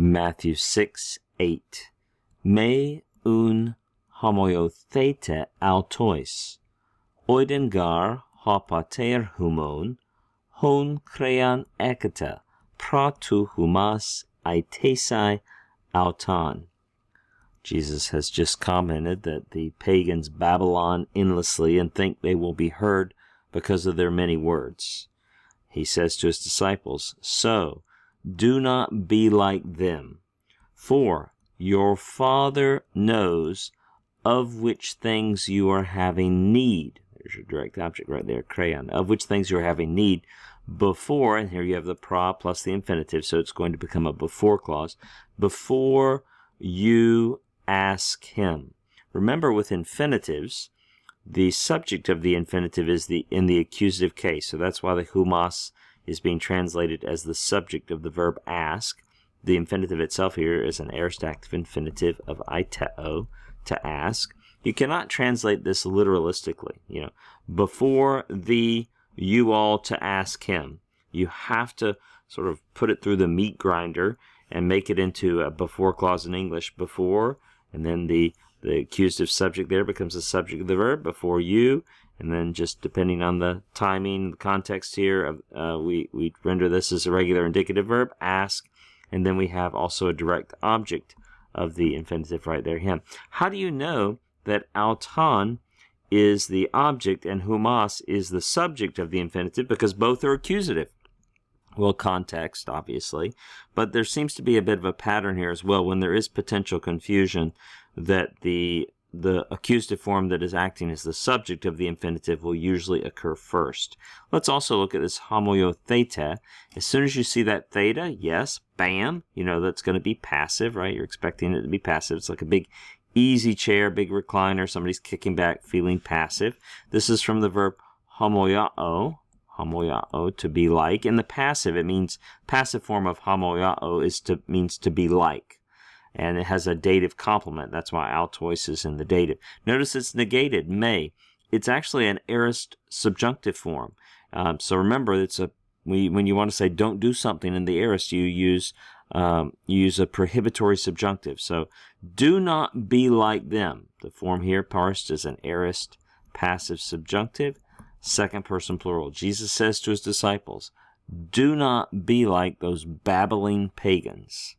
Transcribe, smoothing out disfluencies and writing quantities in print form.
Matthew 6:8. Me un homoiothete autois, oiden gar ho pater humon, hon crean ekata, pra tu humas aitesai auton. Jesus has just commented that the pagans babble on endlessly and think they will be heard because of their many words. He says to his disciples, so do not be like them, for your Father knows of which things you are having need. There's your direct object right there, crayon. Of which things you are having need before, and here you have the pra plus the infinitive, so it's going to become a before clause, before you ask him. Remember, with infinitives, the subject of the infinitive is in the accusative case, so that's why the humas is being translated as the subject of the verb ask. The infinitive itself here is an aorist active infinitive of aiteo, to ask. You cannot translate this literalistically, before you all to ask him. You have to sort of put it through the meat grinder and make it into a before clause in English, before, and then the accusative subject there becomes the subject of the verb, before you, and then just depending on the timing, the context here, we render this as a regular indicative verb, ask, and then we have also a direct object of the infinitive right there, him. How do you know that auton is the object and humas is the subject of the infinitive? Because both are accusative. Well, context, obviously, but there seems to be a bit of a pattern here as well when there is potential confusion that the accusative form that is acting as the subject of the infinitive will usually occur first. Let's also look at this homoiothete. As soon as you see that theta, yes, bam, that's going to be passive, right? You're expecting it to be passive. It's like a big easy chair, big recliner, somebody's kicking back, feeling passive. This is from the verb homoiao, to be like. In the passive, it means, passive form of homoiao means to be like. And it has a dative complement. That's why autois is in the dative. Notice it's negated, may. It's actually an aorist subjunctive form. So remember, when you want to say don't do something in the aorist, you use a prohibitory subjunctive. So do not be like them. The form here parsed is an aorist passive subjunctive, second person plural. Jesus says to his disciples, do not be like those babbling pagans.